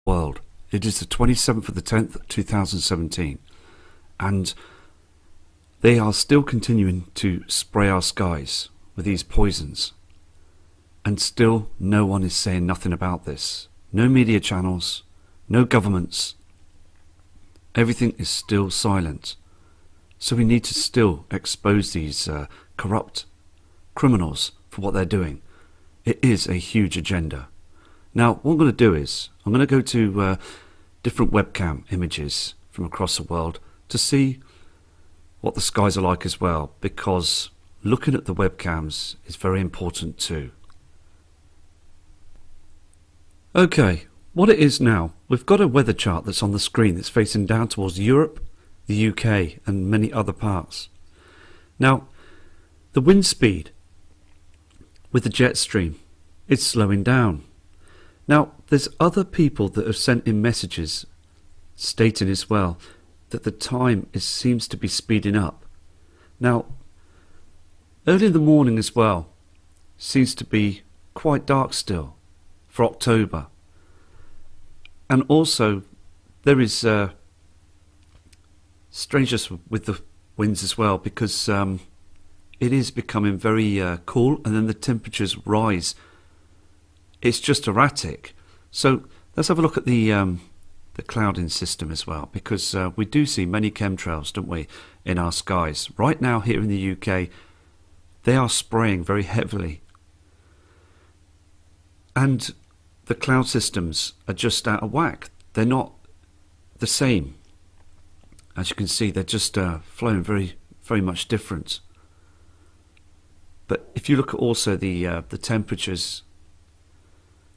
World. It is the 27th of the 10th, 2017, and they are still continuing to spray our skies with these poisons, and still no one is saying nothing about this. No media channels, no governments. Everything is still silent. So we need to still expose these corrupt criminals for what they're doing. It is a huge agenda. Now, what I'm going to do is, I'm going to go to different webcam images from across the world to see what the skies are like as well, because looking at the webcams is very important too. Okay, what it is now, we've got a weather chart that's on the screen that's facing down towards Europe, the UK and many other parts. Now, the wind speed with the jet stream is slowing down. Now, there's other people that have sent in messages stating as well that the time seems to be speeding up. Now, early in the morning as well seems to be quite dark still for October. And also there is strangeness with the winds as well, because it is becoming very cool, and then the temperatures rise. It's just erratic. So let's have a look at the clouding system as well, because we do see many chemtrails, don't we, in our skies. Right now here in the UK, they are spraying very heavily, and the cloud systems are just out of whack. They're not the same. As you can see, they're just flowing very much different. But if you look at also the temperatures.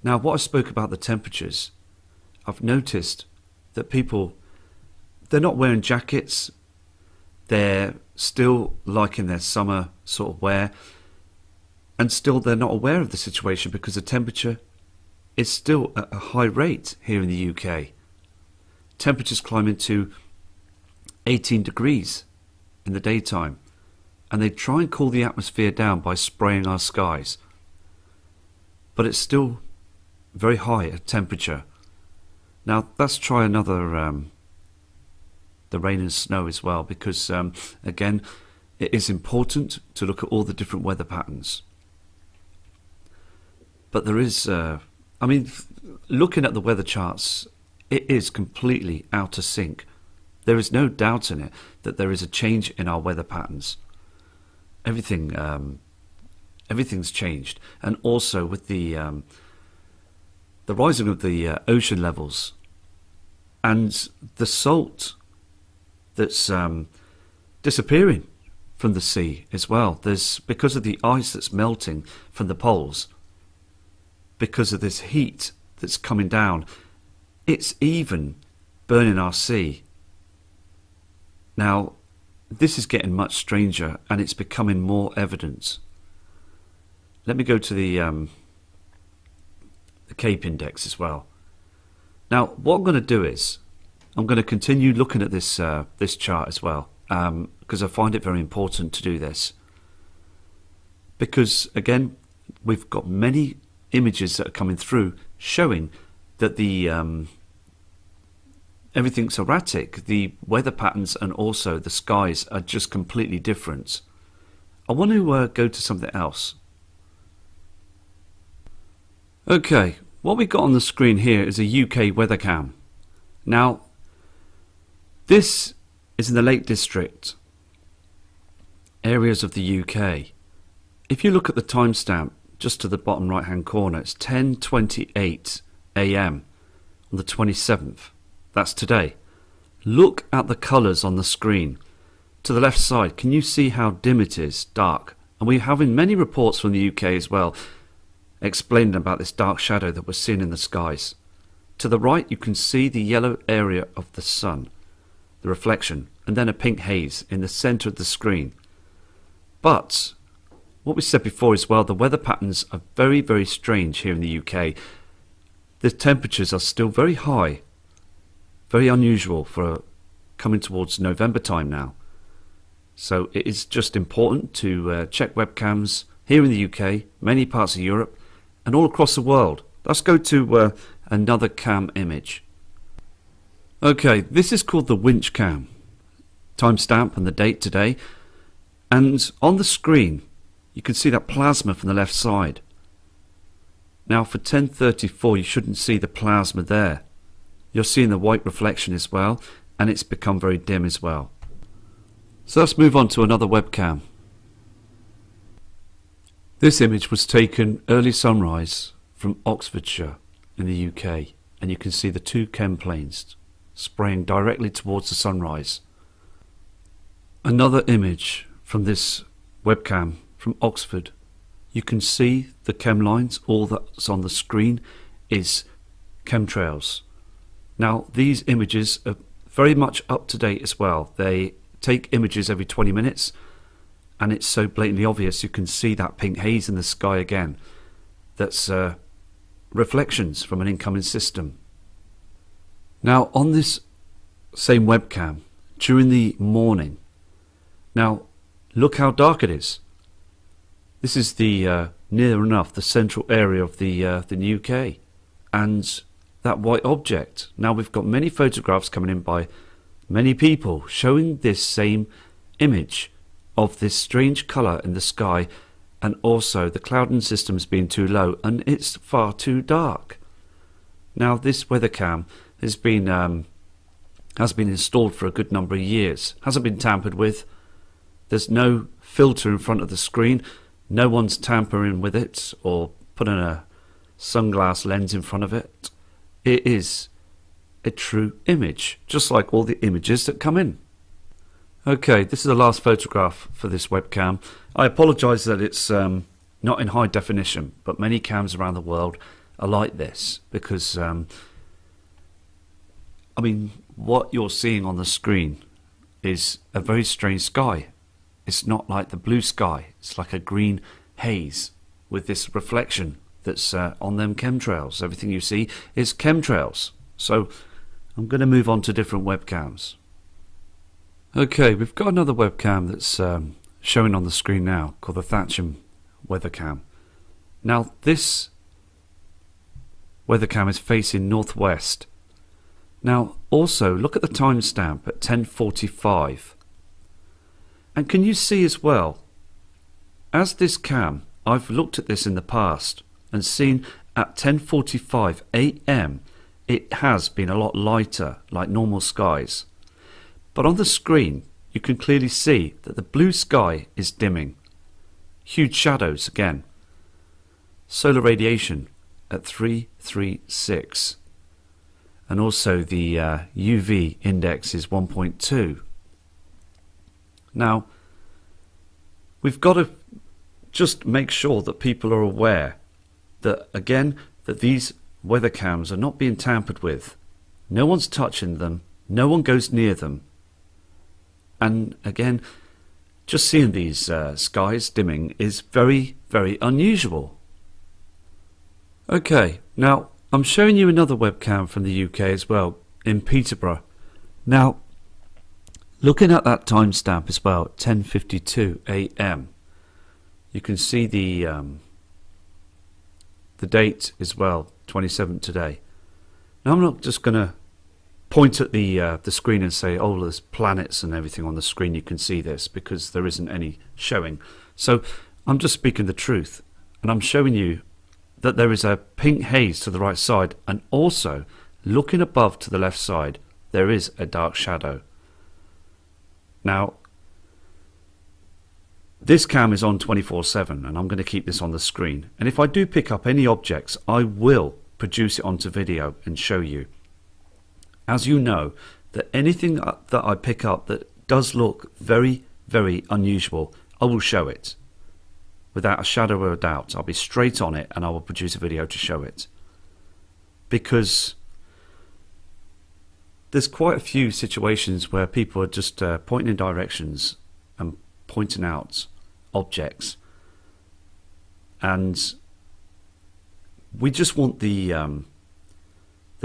Now, what I spoke about the temperatures, I've noticed that people, they're not wearing jackets. They're still liking their summer sort of wear, and still they're not aware of the situation because the temperature is still at a high rate here in the UK. Temperatures climbing to 18 degrees in the daytime, and they try and cool the atmosphere down by spraying our skies, but it's still very high at temperature. Now let's try another the rain and snow as well, because again, it is important to look at all the different weather patterns. But there is I mean, looking at the weather charts, it is completely out of sync. There is no doubt in it that there is a change in our weather patterns. Everything's changed, and also with the rising of the ocean levels and the salt that's disappearing from the sea as well. There's, because of the ice that's melting from the poles, because of this heat that's coming down, it's even burning our sea. Now, this is getting much stranger, and it's becoming more evident. Let me go to the CAPE index as well. Now, what I'm going to do is, I'm going to continue looking at this this chart as well, because I find it very important to do this. Because again, we've got many images that are coming through showing that the everything's erratic. The weather patterns and also the skies are just completely different. I want to go to something else. Okay, what we got on the screen here is a UK weather cam. Now, this is in the Lake District areas of the UK. If you look at the timestamp just to the bottom right hand corner, it's 10:28 AM on the 27th. That's today. Look at the colours on the screen. To the left side, can you see how dim it is? Dark. And we're having many reports from the UK as well explaining about this dark shadow that we're seeing in the skies. To the right, you can see the yellow area of the sun, the reflection, and then a pink haze in the centre of the screen. But what we said before as well, the weather patterns are very, very strange here in the UK. The temperatures are still very high, very unusual for coming towards November time now. So it is just important to check webcams here in the UK, many parts of Europe, and all across the world. Let's go to another cam image. Okay, this is called the winch cam. Timestamp and the date today. And on the screen, you can see that plasma from the left side. Now for 10:34, you shouldn't see the plasma there. You're seeing the white reflection as well, and it's become very dim as well. So let's move on to another webcam. This image was taken early sunrise from Oxfordshire in the UK, and you can see the two chem planes spraying directly towards the sunrise. Another image from this webcam from Oxford. You can see the chem lines. All that's on the screen is chemtrails. Now these images are very much up to date as well. They take images every 20 minutes, and it's so blatantly obvious. You can see that pink haze in the sky again. That's reflections from an incoming system. Now on this same webcam during the morning, now look how dark it is. This is the near enough the central area of the UK, and that white object. Now we've got many photographs coming in by many people showing this same image of this strange colour in the sky, and also the clouding systems being too low and it's far too dark. Now this weather cam has been installed for a good number of years, hasn't been tampered with. There's no filter in front of the screen. No one's tampering with it or putting a sunglass lens in front of it. It is a true image, just like all the images that come in. Okay, this is the last photograph for this webcam. I apologise that it's not in high definition, but many cams around the world are like this because, I mean, what you're seeing on the screen is a very strange sky. It's not like the blue sky. It's like a green haze with this reflection that's on them chemtrails. Everything you see is chemtrails. So I'm going to move on to different webcams. Okay, we've got another webcam that's showing on the screen now called the Thatcham weather cam. Now this weather cam is facing northwest. Now also look at the timestamp at 10:45. And can you see as well, as this cam, I've looked at this in the past and seen at 10:45 AM it has been a lot lighter, like normal skies. But on the screen you can clearly see that the blue sky is dimming. Huge shadows again. Solar radiation at 336. And also the UV index is 1.2. Now, we've got to just make sure that people are aware that, again, that these weather cams are not being tampered with. No one's touching them. No one goes near them. And again, just seeing these skies dimming is very, very unusual. Okay, now I'm showing you another webcam from the UK as well, in Peterborough. Now, looking at that timestamp as well, 10:52 AM, you can see the date as well, 27th today. Now I'm not just going to point at the screen and say, oh, there's planets and everything on the screen, you can see this, because there isn't any showing. So I'm just speaking the truth, and I'm showing you that there is a pink haze to the right side, and also looking above to the left side there is a dark shadow. Now this cam is on 24/7 and I'm going to keep this on the screen, and if I do pick up any objects I will produce it onto video and show you. As you know, that anything that I pick up that does look very, very unusual, I will show it. Without a shadow of a doubt, I'll be straight on it and I will produce a video to show it. Because there's quite a few situations where people are just pointing in directions and pointing out objects. And we just want the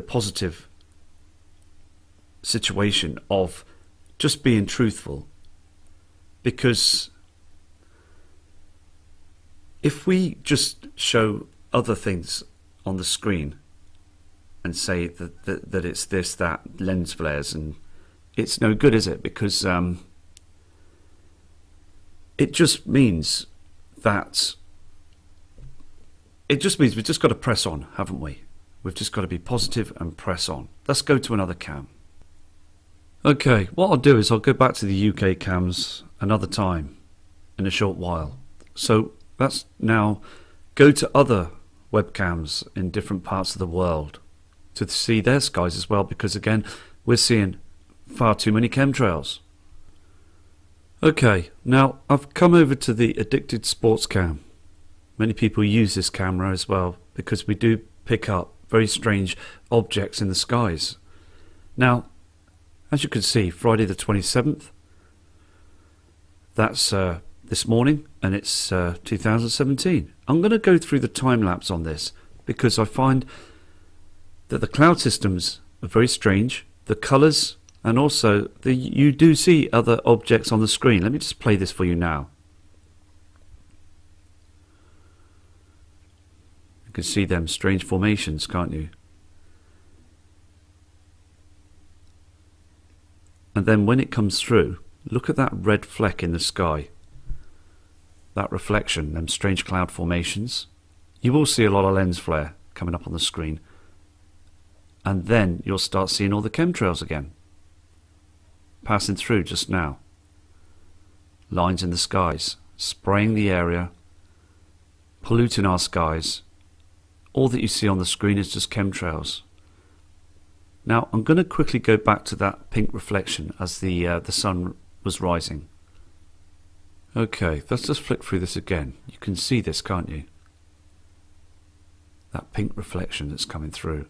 positive situation of just being truthful, because if we just show other things on the screen and say that it's this, that, lens flares, and it's no good, is it? Because it just means that we've just got to press on, haven't we? We've just got to be positive and press on. Let's go to another cam. Okay, what I'll do is I'll go back to the UK cams another time in a short while. So let's now go to other webcams in different parts of the world to see their skies as well, because again, we're seeing far too many chemtrails. Okay, now I've come over to the Addicted Sports Cam. Many people use this camera as well because we do pick up very strange objects in the skies. Now, as you can see, Friday the 27th, that's this morning, and it's 2017. I'm going to go through the time lapse on this because I find that the cloud systems are very strange, the colours, and also you do see other objects on the screen. Let me just play this for you now. You can see them strange formations, can't you? And then when it comes through, look at that red fleck in the sky. That reflection, them strange cloud formations. You will see a lot of lens flare coming up on the screen. And then you'll start seeing all the chemtrails again. Passing through just now. Lines in the skies, spraying the area, polluting our skies. All that you see on the screen is just chemtrails. Now I'm going to quickly go back to that pink reflection as the sun was rising. Okay, let's just flick through this again. You can see this, can't you? That pink reflection that's coming through.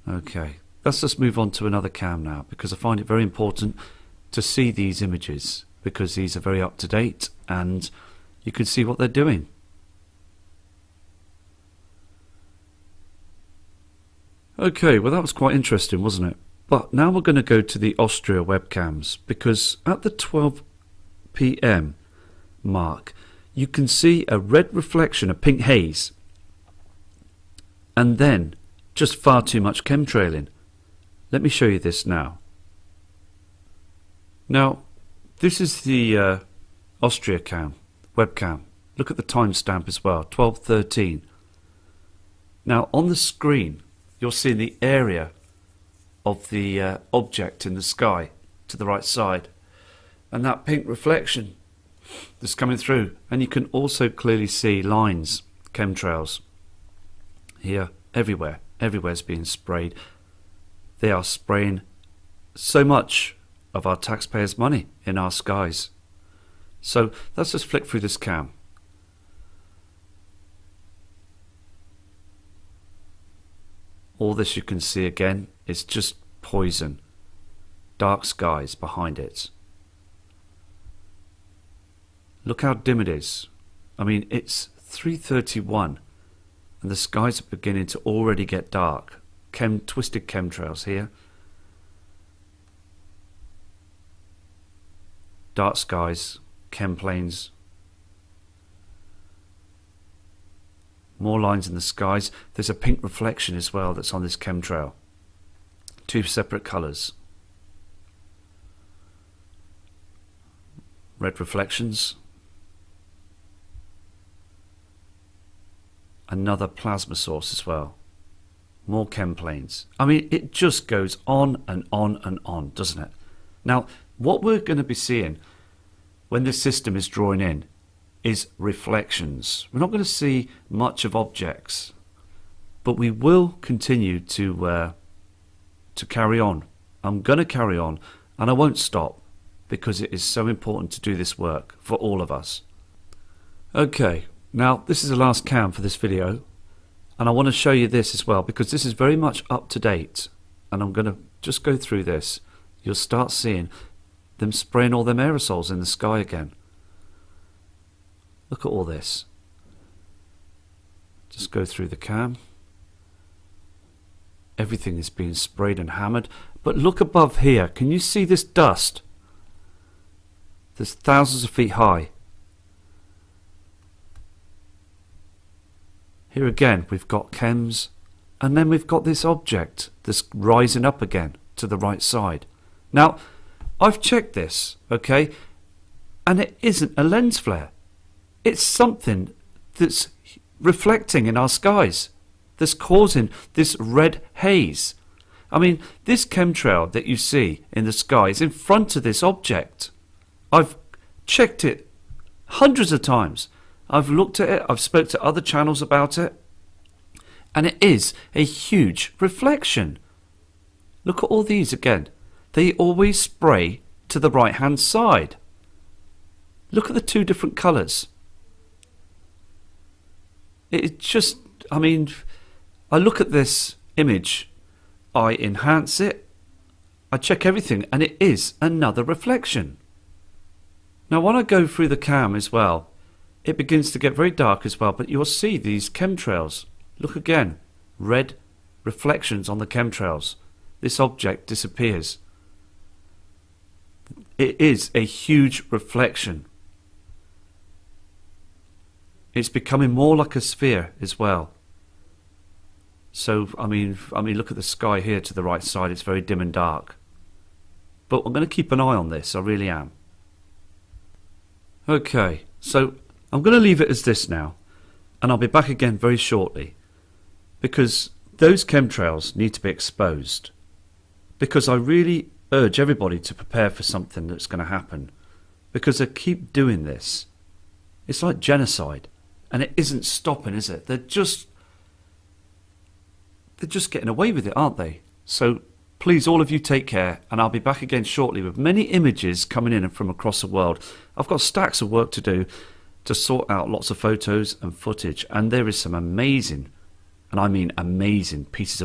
Okay, let's just move on to another cam now, because I find it very important to see these images, because these are very up to date and you can see what they're doing. Okay, well that was quite interesting, wasn't it? But now we're going to go to the Austria webcams, because at the 12 PM mark you can see a red reflection, a pink haze, and then just far too much chemtrailing. Let me show you this now. Now this is the Austria cam, webcam. Look at the timestamp as well, 12:13. Now on the screen you're seeing the area of the object in the sky to the right side, and that pink reflection that's coming through, and you can also clearly see lines, chemtrails here, everywhere's being sprayed. They are spraying so much of our taxpayers' money in our skies. So let's just flick through this cam. All this you can see again is just poison. Dark skies behind it. Look how dim it is. I mean, it's 3:31 and the skies are beginning to already get dark. Twisted chemtrails here. Dark skies, chem planes. More lines in the skies. There's a pink reflection as well that's on this chemtrail. Two separate colours. Red reflections. Another plasma source as well. More chem planes. I mean, it just goes on and on and on, doesn't it? Now, what we're going to be seeing when this system is drawing in is reflections. We're not going to see much of objects, but we will continue to carry on. I'm going to carry on, and I won't stop, because it is so important to do this work for all of us. Okay, now this is the last cam for this video, and I want to show you this as well, because this is very much up to date, and I'm going to just go through this. You'll start seeing them spraying all them aerosols in the sky again. Look at all this. Just go through the cam. Everything is being sprayed and hammered. But look above here. Can you see this dust? There's thousands of feet high. Here again we've got chems, and then we've got this object that's rising up again to the right side. Now I've checked this, okay, and it isn't a lens flare. It's something that's reflecting in our skies, that's causing this red haze. I mean, this chemtrail that you see in the sky is in front of this object. I've checked it hundreds of times. I've looked at it, I've spoke to other channels about it, and it is a huge reflection. Look at all these again. They always spray to the right hand side. Look at the two different colours. It just, I mean, I look at this image, I enhance it, I check everything, and it is another reflection. Now when I go through the cam as well, it begins to get very dark as well, but you'll see these chemtrails. Look again, red reflections on the chemtrails. This object disappears. It is a huge reflection. It's becoming more like a sphere as well. So, I mean, look at the sky here to the right side. It's very dim and dark. But I'm going to keep an eye on this. I really am. Okay, so I'm going to leave it as this now. And I'll be back again very shortly. Because those chemtrails need to be exposed. Because I really urge everybody to prepare for something that's going to happen. Because they keep doing this. It's like genocide. And it isn't stopping, is it? They're just getting away with it, aren't they? So please, all of you, take care, and I'll be back again shortly with many images coming in from across the world. I've got stacks of work to do to sort out lots of photos and footage, and there is some amazing, and I mean amazing, pieces of